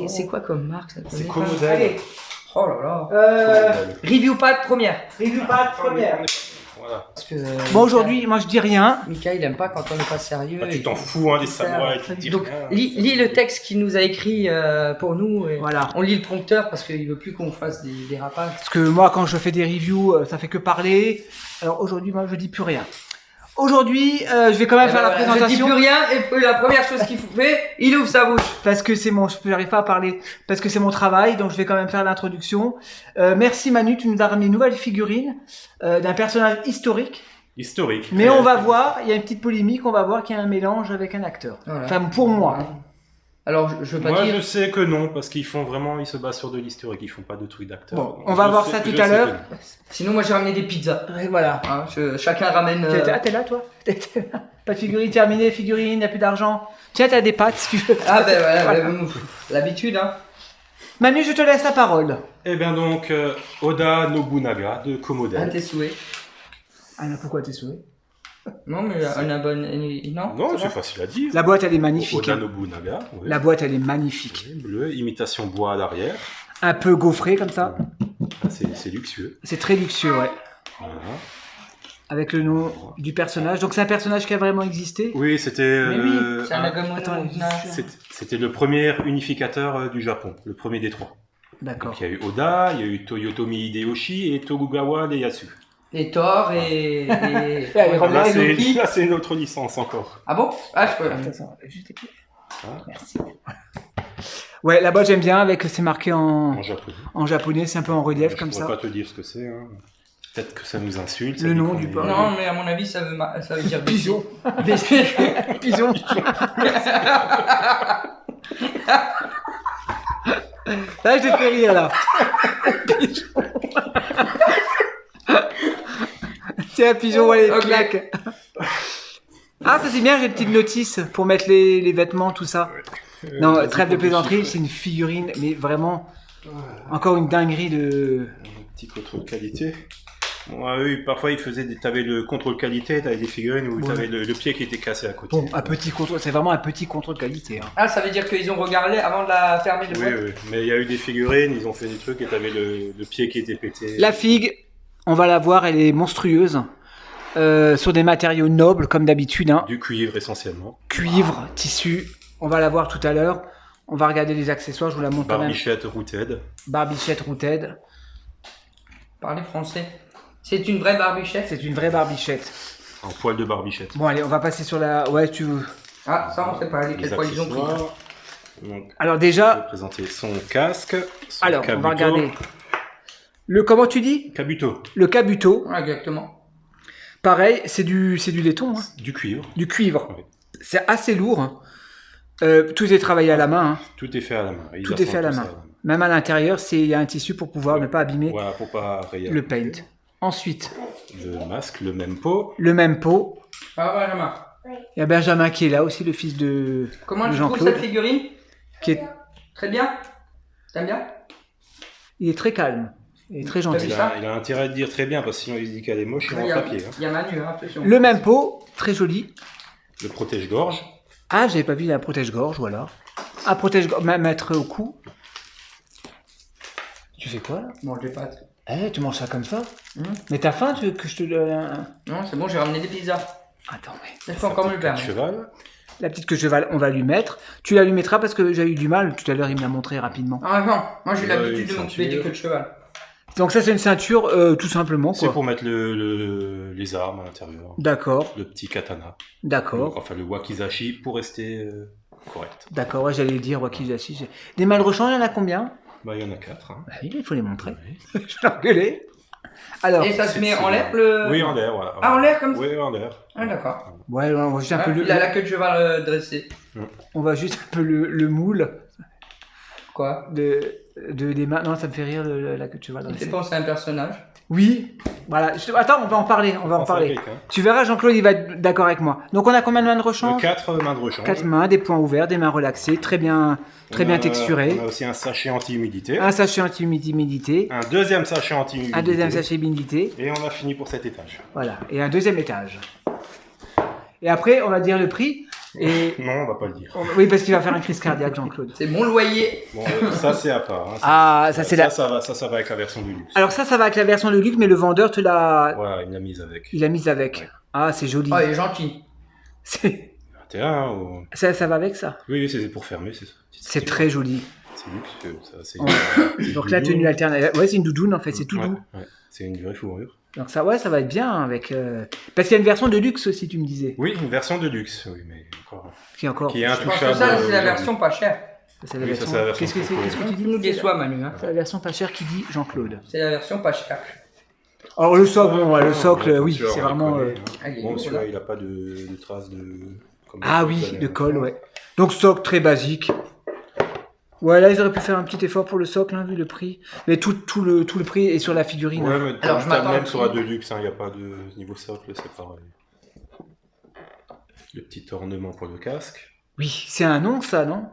C'est quoi comme marque ça? C'est Commodel. Allez. Oh là là. Review pad première. Review pad première. Voilà. Parce que, Bon, aujourd'hui, moi je dis rien. Mika, il aime pas quand on n'est pas sérieux. Ah, tu t'en fous hein, des samouraïs, tu te dis Donc, rien. lis le texte qu'il nous a écrit pour nous. Et Voilà. on lit le prompteur parce qu'il veut plus qu'on fasse des dérapages. Parce que moi, quand je fais des reviews, ça fait que parler. Alors aujourd'hui, moi, je dis plus rien. Aujourd'hui, je vais quand même faire la Je dis présentation. plus rien et puis la première chose qu'il fait, il ouvre sa bouche. Parce que c'est mon, je n'arrive pas à parler, parce que c'est mon travail, donc je vais quand même faire l'introduction. Merci Manu, tu nous as ramené une nouvelle figurine d'un personnage historique. Historique. Mais on va voir, il y a une petite polémique, on va voir qu'il y a un mélange avec un acteur. Voilà. Enfin, pour moi. Alors, je veux pas Moi, dire. je sais que non, parce qu'ils font vraiment, ils se basent sur de l'historique, ils font pas de trucs d'acteurs. Bon, Donc, on va je voir sais- ça tout je à sais l'heure. que non. Sinon, moi j'ai ramené des pizzas. Et voilà. Hein, chacun ramène. Ah, t'es là, toi? Pas de figurine terminée, figurine, il n'y a plus d'argent. Tiens, t'as des pâtes, si tu veux. Ah ben voilà, Voilà. l'habitude hein. Manu, je te laisse la parole. Eh bien donc, Oda Nobunaga de À Commodel. tes souhaits. Ah, pourquoi t'es souhait? Non mais on a bonne. Non. Non, ça c'est va facile à dire. La boîte, elle est magnifique. Oda hein. Nobunaga. Oui. La boîte, elle est magnifique. Oui, bleu, imitation bois à l'arrière. Un peu gaufré comme ça. Ah, c'est luxueux. C'est très luxueux, ouais. Voilà. Avec le nom du personnage. Donc c'est un personnage qui a vraiment existé. Oui, c'était. Mais oui, c'est un Attends, C'était le premier unificateur du Japon, le premier des trois. D'accord. Donc il y a eu Oda, il y a eu Toyotomi Hideyoshi et Tokugawa Ieyasu. Et Thor et. Allez, Là, Robert, c'est une autre licence encore. Ah bon? Ah je peux. Attends, juste écouter. Ah. Merci. Ouais, la boîte j'aime bien avec c'est marqué En japonais. en japonais, c'est un peu en relief Je comme pourrais ça. pas te dire ce que c'est. Hein. Peut-être que ça nous insulte. ça Le dit nom qu'on du est- port. Non mais à mon avis ça veut dire Pigeon. Pigeon. Là, je t'ai fait rire là. Pigeon. Tiens, pigeon, allez, Ok. claque. Ah, ça c'est bien, j'ai une petite notice pour mettre les vêtements, tout ça. Non, vas-y, trêve de pour des plaisanterie, chiffres. c'est une figurine, mais vraiment, encore une dinguerie de... Un petit contrôle qualité. Bon, ah oui, parfois ils faisaient t'avais le contrôle qualité, t'avais des figurines où Ouais. t'avais le pied qui était cassé à côté. Bon, un petit contrôle, c'est vraiment un petit contrôle de qualité. Hein. Ah ça veut dire qu'ils ont regardé avant de la fermer le Oui, boîte. oui, mais il y a eu des figurines, ils ont fait des trucs et t'avais le pied qui était pété. La figue, on va la voir, elle est monstrueuse. Sur des matériaux nobles, comme d'habitude. Hein. Du cuivre essentiellement. Cuivre, tissu, on va la voir tout à l'heure. On va regarder les accessoires, je vous la montre quand même. Barbichette rooted. Barbichette rooted. Parlez français. C'est une vraie barbichette. C'est une vraie barbichette. En poil de barbichette. Bon, allez, on va passer sur la... Ouais, tu veux... Ah ça on sait pas Les quel poil ils ont pris. accessoires. Donc, Alors je vais déjà, présenter son casque. Son alors, on kabuto. va regarder. Le, comment tu dis? Kabuto. Le kabuto. Ah, exactement. Pareil, c'est du laiton, hein. Du cuivre. Du cuivre. Oui. C'est assez lourd. Hein. Tout est travaillé à la main. Hein. Tout est fait à la main. Ils Tout est fait à la assemblent main. tout ça Même à l'intérieur, il y a un tissu pour pouvoir ne pas abîmer Voilà, pour pas rayer. le paint. Ensuite, Le masque, le même pot. le même pot. Ah Benjamin. Il y a Benjamin qui est là aussi, le fils de Comment de tu trouves Jean-Claude. cette figurine? Qui est... Très bien. T'aimes bien? Il est très calme. Il est très gentil. T'as vu ça Il a intérêt de dire très bien, parce que sinon il se dit qu'elle est moche, il est Il y en a, papier. Hein. il y a Manu, hein, attention. Le même pot, très joli. Le protège-gorge. Ah, j'avais pas vu, il y a un protège-gorge, voilà. Un protège-gorge, même mettre au cou. Tu fais quoi là? Mange des pâtes. Eh, tu manges ça comme ça? Mmh. Mais t'as faim, tu veux que je te donne un... Non, c'est bon, j'ai ramené des pizzas. Attends, mais... Il faut encore me le Quatre permettre. cheval. La petite que on va lui mettre. Tu la lui mettras parce que j'ai eu du mal. Tout à l'heure, il me l'a montré rapidement. Ah non, moi j'ai Ouais, l'habitude de une m'occuper des ceinture. queues de cheval. Donc ça, c'est une ceinture, tout simplement, C'est quoi. pour mettre les armes à l'intérieur. D'accord, Le petit katana. d'accord. Enfin, le wakizashi pour rester correct. D'accord, ouais, j'allais le dire, Wakizashi. Des mal de rechange, il y en a combien? Bah, il y en a 4. Hein. Bah oui, il faut les montrer. Oui. Je vais engueuler. Alors, Et ça se c'est- met c'est en bien. l'air le. Oui, en l'air, voilà. Ah, en l'air comme ça? Oui, en l'air. Ah, d'accord. ouais, on va juste un Ah, peu le... il a la queue de cheval dressée. On va juste un peu le moule Quoi? des mains. Non, ça me fait rire, la queue de cheval. Il fait penser à un personnage. Oui, voilà. Attends, on va en parler, on va en Enfin, parler. quelqu'un. Tu verras, Jean-Claude, il va être d'accord avec moi. Donc, on a combien de mains de rechange? 4 mains de rechange. 4 mains, des points ouverts, des mains relaxées, très bien texturées. On a aussi un sachet anti-humidité. Un sachet anti-humidité, Un deuxième sachet anti-humidité. un deuxième sachet humidité, Et on a fini pour cet étage. voilà, et un deuxième étage. Et après, on va dire le prix. Et... Non, on va pas le dire. Oui, parce qu'il va faire une crise cardiaque, Jean-Claude. C'est mon loyer. Bon, ça c'est à part. Hein. Ah, ça c'est la... Ça va avec la version de luxe. Alors ça va avec la version de luxe, mais le vendeur te l'a... Voilà, il l'a mise avec. Il l'a mise avec. Ouais. Ah, c'est joli. Oh, il est gentil. C'est- 21 ou... ça va avec ça. Oui, c'est pour fermer, c'est ça. C'est très joli. C'est luxe, ça. C'est Ouais. Donc la tenue alternative. Ouais, c'est une doudoune en fait, c'est tout ouais, doux. ouais. C'est une vraie fourrure. Donc ça, ouais, ça va être bien avec. Parce qu'il y a une version de luxe aussi, tu me disais. Oui, une version de luxe, oui, mais encore. Qui est encore. Qui est Je pense que intouchable. ça, c'est la aujourd'hui. version pas chère. C'est la Oui, ça, version. c'est la version Qu'est-ce que c'est propose. qu'est-ce que tu Tu dis nous déçois, Manu. Hein. C'est la version pas chère qui dit Jean-Claude. C'est la version pas chère. Alors le socle, bon, ouais, le Ah, socle, bon, oui, tu vois, c'est on le vraiment. connaît, hein. Ah, il est Bon, lourd, celui-là, là. il n'a pas de traces de. comme Ah le oui, connaît, de hein. colle, ouais. Donc socle très basique. Ouais, là ils auraient pu faire un petit effort pour le socle, hein, vu le prix. Mais tout le prix est sur la figurine. Ouais, hein. mais Alors, je m'attends même à- sur la Deluxe, il n'y a pas de niveau socle, c'est pareil. Le petit ornement pour le casque. Oui, c'est un nom ça, non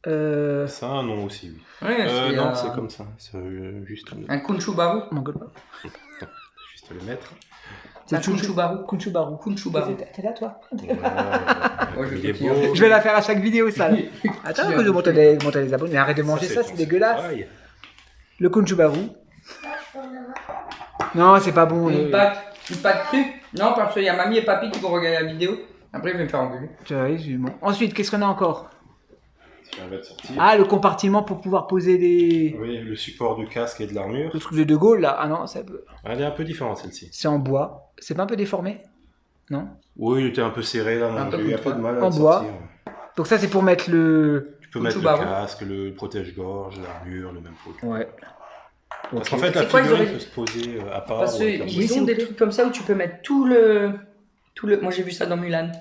Ça a un nom aussi, oui. Ouais, c'est Non, c'est comme ça. C'est juste, un Kunchubaru. M'engueule pas. juste le mettre. C'est un Kunchubaru. Kunchubaru. Kunchubaru. T'es là toi Voilà. Ouais, je Il est continue. beau. Je vais la faire à chaque vidéo ça. Attends que je monte les abonnés. Mais arrête de manger ça, c'est ton dégueulasse. travail. Le Kunchubaru. Non, c'est pas bon. Une pâte crue. Non, parce qu'il y a mamie et papy qui vont regarder la vidéo. Après, je vais me faire engueuler. Tu vois, oui, bon. Ensuite, qu'est-ce qu'on a encore? Si on va te sortir. Ah, le compartiment pour pouvoir poser des... Oui, le support du casque et de l'armure. Le truc de De Gaulle là. Ah non, Elle est un peu différente celle-ci. c'est en bois. C'est pas un peu déformé? Non? Oui, il était un peu serré là, Un non, peu j'ai eu un comme peu de mal à En le bois. sortir. Donc ça c'est pour mettre le... Tu peux mettre le Kunchubaru. casque, le protège-gorge, l'armure, le même truc. Ouais. Parce qu'en fait, la C'est quoi, ils figurine auraient- peut se poser à part. Parce ou avec qu'ils l'armure. ont des trucs comme ça où tu peux mettre tout le. Moi, j'ai vu ça dans Mulan.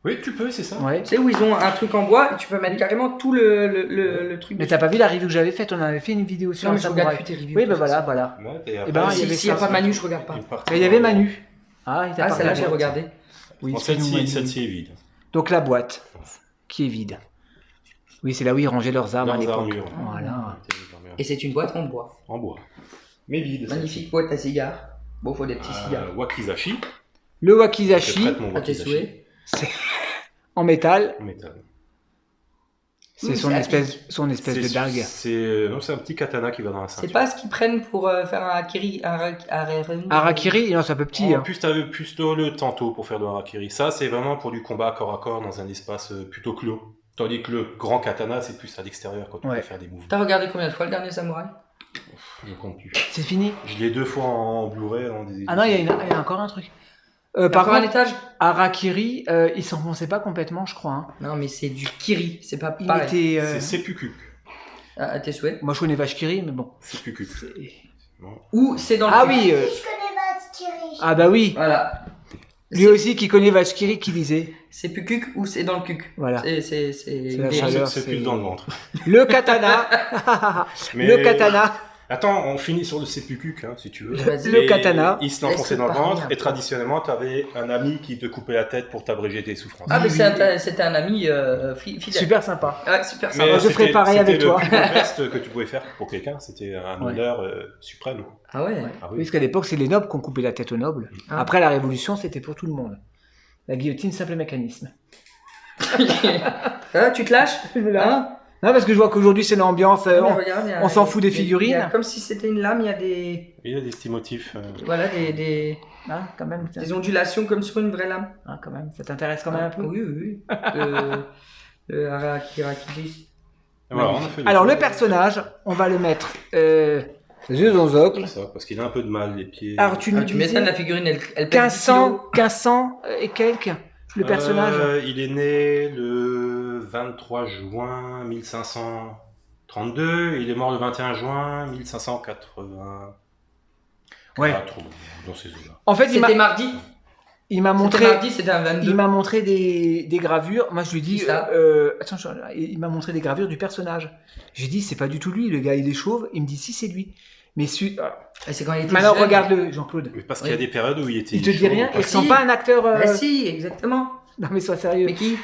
Oui, tu peux, c'est ça. Ouais. Tu sais, où ils ont un truc en bois et tu peux mettre carrément tout le truc. Mais dessus. t'as pas vu la review que j'avais faite? On avait fait une vidéo sur Non, un mais je regarde samouraï. plus tes reviews. Oui, de bah toute voilà, façon. voilà. Ouais, et Eh ben, après, il y avait S'il n'y a ça. pas Manu, je regarde pas. une partie Mais il y avait dans- Manu. Ah, il t'a Ah, pas celle-là, regardé. j'ai regardé. Oui, Bon, c'est nous, Manu. celle-ci est vide. Donc la boîte, qui est vide. Oui, c'est là où ils rangeaient leurs armes à Leurs l'époque. armures. Voilà. Et c'est une boîte en bois. En bois. Mais vide. Magnifique boîte à cigares. Bon, faut des petits cigares. Wakizashi. Le Je wakizashi, prête mon À tes wakizashi. souhaits. c'est en métal. En métal. C'est Oui, son c'est espèce de dague. Non, c'est un petit katana qui va dans la ceinture. C'est pas ce qu'ils prennent pour faire un harakiri. Harakiri, non, c'est un peu petit. En hein. plus, t'avais plus le tantôt pour faire le harakiri. Ça, c'est vraiment pour du combat corps à corps dans un espace plutôt clos. Tandis que le grand katana, c'est plus à l'extérieur quand tu Ouais. peux faire des mouvements. T'as regardé combien de fois le dernier samouraï? Je ne compte plus. C'est fini. Je l'ai 2 fois en Blu-ray. Ah non, il y a encore un truc. Par Par un contre, étage? Harakiri, il s'enfonçait pas complètement, je crois. Hein. Non, mais c'est du kiri. C'est pas Il pareil. était. C'est Seppuku. À tes souhaits. Moi, je connais Vashkiri, mais bon. Seppuku. Ou c'est dans le. Ah cul. oui. Je connais Vashkiri. Ah bah oui. Voilà. Lui aussi qui connaît Vashkiri qui disait. C'est plus cuc ou c'est dans le cuc. Voilà. C'est la des- chaleur. C'est c'est- plus dans le ventre. Le katana. Mais- Le katana. Attends, on finit sur le seppuku, hein, si tu veux. Vas-y. Le Et katana. Il se l'enfonçait Laisse-le dans le parler ventre un et peu. traditionnellement, tu avais un ami qui te coupait la tête pour t'abréger tes souffrances. Ah, mais Oui, c'était un ami fidèle. Super sympa. Ouais, super Mais sympa. je ferai c'était- pareil avec c'était toi. le plus beau geste que tu pouvais faire pour quelqu'un, c'était un Ouais. honneur suprême. Ah ouais. Ah Oui, parce qu'à l'époque, c'est les nobles qui ont coupé la tête aux nobles. Ah. Après la Révolution, c'était pour tout le monde. La guillotine, simple mécanisme. Ah, tu te lâches Hein Non, parce que je vois qu'aujourd'hui, c'est l'ambiance. Mais regarde, il y a- on s'en fout des il y a- figurines. il y a- Comme si c'était une lame, il y a des. Il y a des petits motifs. Voilà, des Ah, quand même. tiens. ondulations comme sur une vraie lame. Ah, quand même. Ça t'intéresse quand même un peu. Oui, oui, oui. Le harakiri. Voilà, on a fait Alors, le tour. personnage, on va le mettre yeux en zocle. Comme ça, parce qu'il a un peu de mal, les pieds. Alors, tu Ah, nous tu disais m'étonnes, la figurine, elle pèse 1500 et quelques, le personnage. Il est né le 23 juin 1532 et il est mort le 21 juin 1580. Ouais. Dans ces eaux-là. En fait, C'était mardi. il m'a C'était montré... mardi, c'était un 22. Il m'a montré des gravures. Moi, je lui dis, Qui ça attends, il m'a montré des gravures du personnage. J'ai dit, c'est pas du tout lui. Le gars, il est chauve. Il me dit, si, c'est lui. Mais Et c'est quand il était maintenant, jeune. regarde-le, Jean-Claude. Mais parce Oui. qu'il y a des périodes où il était. Il te dit chaud, rien. pas Il si. ressemble pas à un acteur. Ah si, exactement. Non, mais sois sérieux. Mais qui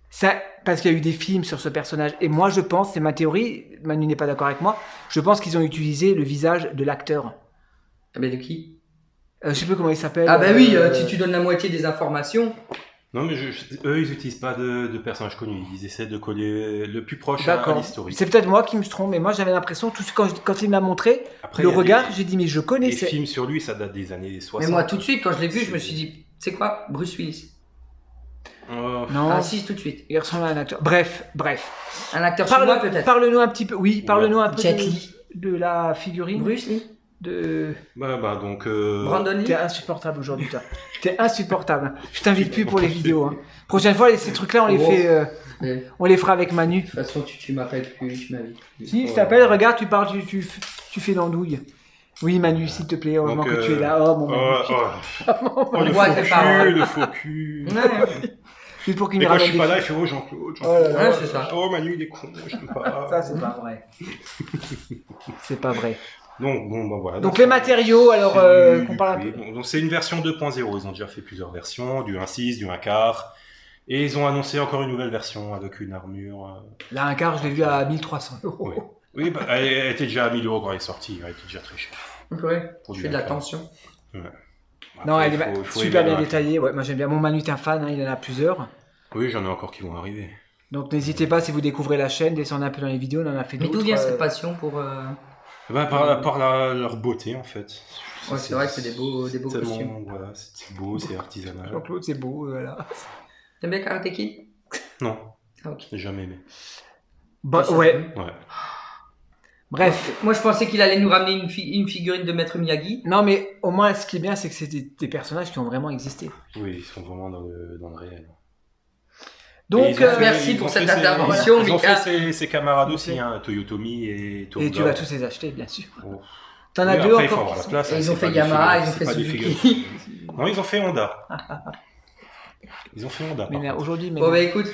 Ça, parce qu'il y a eu des films sur ce personnage. Et moi, je pense, c'est ma théorie. Manu n'est pas d'accord avec moi. Je pense qu'ils ont utilisé le visage de l'acteur. Ah ben de qui Je sais plus comment il s'appelle. Ah bah oui, si tu donnes la moitié des informations. Non, mais eux, ils n'utilisent pas de personnages connus. Ils essaient de coller le plus proche à D'accord. l'historique. C'est peut-être moi qui me trompe, mais moi j'avais l'impression, quand il me l'a montré, Après, le il y a regard, des- j'ai dit, mais je connais. Les films sur lui, ça date des années 60. Mais moi, tout de suite, quand je l'ai vu, je me suis dit, c'est quoi Bruce Willis. Non, Ah si, tout de suite. il ressemble à un acteur. Bref. Un acteur chinois, peut-être. Parle-nous un petit peu. Oui, parle-nous un peu Jet Li. de la figurine. Bruce Lee. Donc... Brandon Lee. T'es insupportable aujourd'hui, toi. T'es insupportable. Je t'invite plus pour les vidéos. Hein. Prochaine fois, ces trucs-là, on les Oh. fait, De on les fera avec Manu. toute façon, tu m'appelles plus, tu m'invites plus. Si, je t'appelle, regarde, tu parles, tu fais l'andouille. Oui, Manu, s'il te plaît, heureusement Donc, que tu es là. Oh, mon Manu. On le voit à tes paroles. le faux cul. Ouais. Juste pour qu'il Et me quand je ramène suis des pas là, il filles. fait « Oh, Jean-Claude, Oh là là. Ouais, c'est ça. Oh, Manu, il est con, j'aime pas. » Ça, c'est pas vrai. C'est pas vrai. Donc, bon, bah voilà. Donc, les matériaux, alors, qu'on parle un peu. Donc, c'est une version 2.0. Ils ont déjà fait plusieurs versions, du 1.6, du 1.4. Et ils ont annoncé encore une nouvelle version avec une armure. Là, un quart, je l'ai vu à 1300 €. Oui, oui bah, elle était déjà à 1000 € quand elle est sortie. Elle était déjà très chère. Ouais. Pour Je du fais de la Minecraft. tension. Non, Après, elle est il faut super aimer bien le détaillée. Ouais, moi, j'aime bien. Mon Manu est un fan, hein, il en a plusieurs. Oui, j'en ai encore qui vont arriver. Donc, n'hésitez pas, si vous découvrez la chaîne, descendez un peu dans les vidéos, on en a fait Mais d'autres. d'où vient cette passion pour. Par leur beauté, en fait. Ouais, c'est vrai que c'est des beaux tellement- costumes. Voilà, c'est beau, c'est artisanal. Jean-Claude, c'est beau, voilà. T'aimes bien Karate Kid? Non, Ah, ok. j'ai jamais aimé. Bah, Ça, ouais, Ouais. bref. Moi, je pensais qu'il allait nous ramener une figurine de Maître Miyagi. Non, mais au moins, ce qui est bien, c'est que c'est des personnages qui ont vraiment existé. Oui, ils sont vraiment dans le réel. Donc, Et ils ont fait- merci ils pour ont cette fait intervention, Ils ont Mika. fait ses camarades aussi, Ok. hein, Toyotomi et Toruga. et tu vas tous les acheter, bien sûr. Bon. T'en as Oui, deux après, il faut encore avoir qui la sont- place. Et hein, ils ont c'est fait pas des Yamaha, figurines, ils ont c'est fait pas des Suzuki. figurines. Non, ils ont fait Honda. Ils ont fait Honda. Mais par contre. aujourd'hui, mais Bon, bah écoute.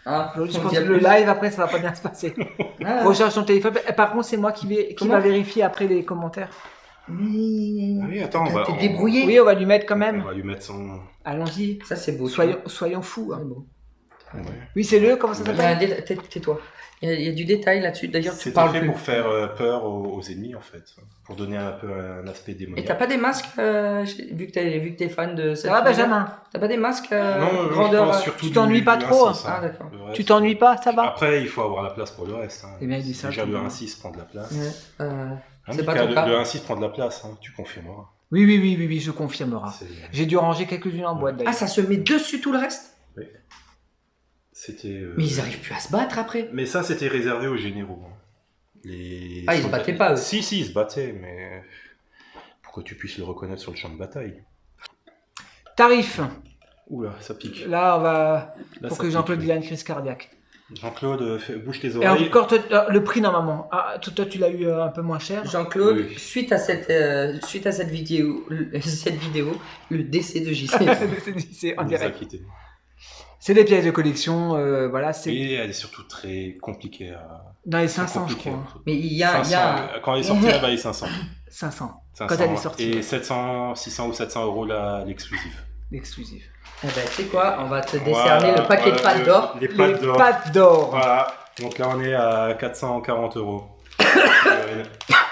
Hein, aujourd'hui, je on pense dit que à le plus. live, après, ça va pas bien se passer. Ah, Recharge ton téléphone. Par contre, c'est moi qui Comment va vérifier après les commentaires. Oui, attends, on va. T'es débrouillé. Oui, on va lui mettre quand On même. va lui mettre son. Allons-y. Ça, c'est beau. Soyons fous. hein. C'est beau. Ouais. Oui, c'est le, comment ça Il y a un s'appelle tais-toi. Il y a du détail là-dessus. D'ailleurs, tu C'était parles fait plus. pour faire peur aux ennemis, en fait. Pour donner un peu un aspect Et t'as démoniaque. pas des masques, vu que t'es fan de cette Ça va, univers, Benjamin T'as pas des masques Non, grandeur je pense surtout tu t'ennuies du pas trop, 1.6, Ah, d'accord. Le reste, Tu t'ennuies pas, ça va Après, il faut avoir la place pour le reste. Hein. Eh bien, il dit ça, Déjà, tout le le monde. 1.6 prend de la place. Ouais, Hein, c'est pas Mika, ton cas. Le 1.6 prend de la place, hein, tu confirmeras. Oui, je confirmerai. C'est- J'ai dû ranger quelques-unes en boîte Ah, d'ailleurs. ça se met dessus tout le reste C'était. Mais ils arrivent plus à se battre après. Mais ça, c'était réservé aux généraux. hein. Ah, ils se battaient pas, eux. Si, ils se battaient, mais pour que tu puisses le reconnaître sur le champ de bataille. Tarif. Oula, ça pique. Là, on va. Là, Pour ça que Jean-Claude pique, ait une crise cardiaque. oui. Jean-Claude, bouge tes Et oreilles. encore, le prix normalement. Ah, toi, tu l'as eu un peu moins cher. Jean-Claude, Oui. suite à cette vidéo, le décès de JC. C'est en Il nous a direct. quittés. C'est des pièces de collection. Voilà, c'est Et elle est surtout très compliquée à. dans les très 500, je compliquée. crois. Mais il y a 500, quand elle est sortie, elle valait 500. 500. 500. Quand elle est sortie. Et 700, 600 ou 700 euros l'exclusive. L'exclusif. Eh ben, tu sais quoi, on va te décerner le paquet de pâtes d'or. Les pâtes d'or. Pâtes d'or. Voilà. Donc là, on est à 440 euros.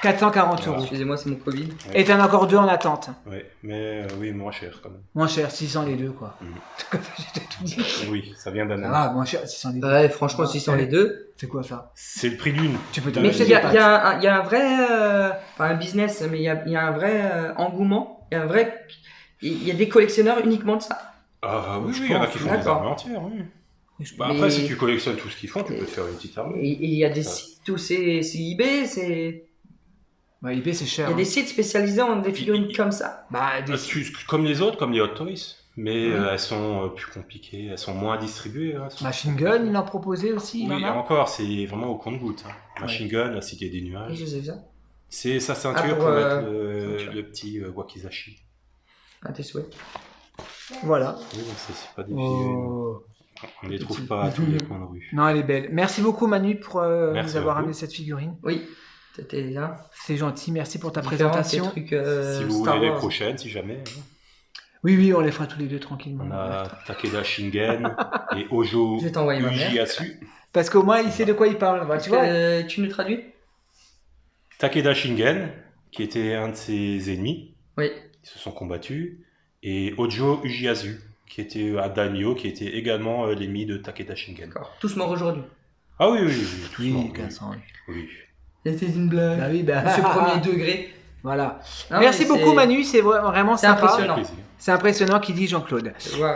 440 Voilà. euros. Excusez-moi, c'est mon Covid. Et t'en as encore deux en attente. Ouais, mais oui, moins cher quand même. Moins cher, 600 les deux, quoi. Mhm. Comme ça, j'ai tout dit. Oui, ça vient d'un an. Ah, moins cher, 600 les deux. Ouais, franchement, si sont les deux. C'est quoi ça C'est le prix d'une. Tu peux t'en Mais acheter il y, des pâtes. il y a un vrai, pas un business, mais il y a un vrai engouement. Il y a des collectionneurs uniquement de ça. Ah oui, Je oui, il y en a pense, qui font des d'accord. armes entières, oui. Bah, Mais- après, si tu collectionnes tout ce qu'ils font, tu peux te faire une petite arme. Et il y a des sites, tous c'est eBay, Bah, eBay, c'est il cher. y a des hein. sites spécialisés en des figurines comme ça. Bah, des... Comme les autres, comme les Hot Toys. Mais Oui. elles sont plus compliquées, elles sont moins distribuées. hein, elles sont- Machine Gun, il en proposait aussi. il Oui, en a. encore, c'est vraiment au compte-goutte. hein. Machine Gun, la Cité des Et Nuages. je sais ça. C'est sa ceinture Ah, pour, pour mettre le, ceinture. le petit wakizashi. À tes souhaits. Voilà. Oui, donc c'est pas des figurines. Oh. On les trouve Petit- pas à tous les coins de rue. Non, elle est belle. Merci beaucoup, Manu, pour Merci nous avoir à vous. amené cette figurine. Oui, t'étais là. C'est gentil. Merci pour ta Différents, présentation. ces trucs, Si vous Star voulez les Wars. prochaines, si jamais. hein. Oui, on les fera tous les deux tranquillement. On a Takeda Shingen et Ojo Je vais t'envoyer ma mère. Ujiatsu. Parce qu'au moins, il sait de quoi il parle. Bah, tu vois. Tu nous traduis? Takeda Shingen, qui était un de ses ennemis, Oui. ils se sont combattus, et Ojo Ujiatsu, qui était à Daimyo, qui était également l'ennemi de Takeda Shingen. D'accord. Tous morts aujourd'hui. Ah oui, tous morts, Oui, 1500. oui. C'était une blague. Bah oui, bah. Ce premier degré. Voilà. Non, Merci mais beaucoup, Manu. C'est vraiment c'est sympa. impressionnant. Plaisir. C'est impressionnant qui dit Jean-Claude. Voir,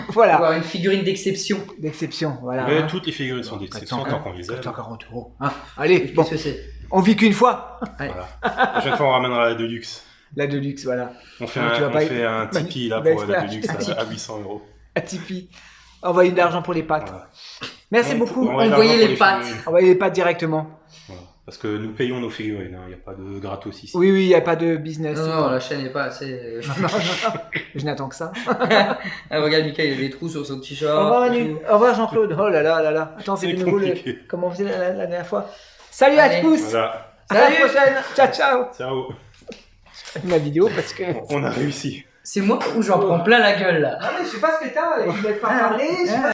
Voilà. voir une figurine d'exception. D'exception. Voilà. Mais hein. toutes les figurines sont d'exception tant qu'on les a. 440 €. Hein. Allez, bon. Qu'est-ce que c'est? On vit qu'une fois. Voilà. La prochaine fois, on ramènera la Deluxe. La Deluxe, voilà. On fait Tu vas un, pas- on fait un Tipeee là Bah, pour la bah, Deluxe un Tipeee. à 800 €. À Tipeee. Envoyez de l'argent pour les pâtes. Voilà. Merci On- beaucoup. on envoie Envoyez l'argent les pour pâtes. figurines. Envoyez les pâtes directement. Voilà. Parce que nous payons nos figurines, il n'y a pas de gratos ici. Oui, il n'y a pas de business. Non, non, la chaîne n'est pas assez. Non, je n'attends que ça. Ah, regarde, Mika, il a des trous sur son t-shirt. Au revoir Manu. Au revoir Jean-Claude. Oh là là là là. Attends, c'est C'est de nouveau compliqué. comme on faisait la dernière fois. Salut à Allez. tous. Voilà. À la Salut. prochaine. Ciao ciao. Ciao. Ma vidéo parce que. On a réussi. C'est moi ou j'en prends plein la gueule là? Ah mais je sais pas ce que t'as. Je vais pas parler.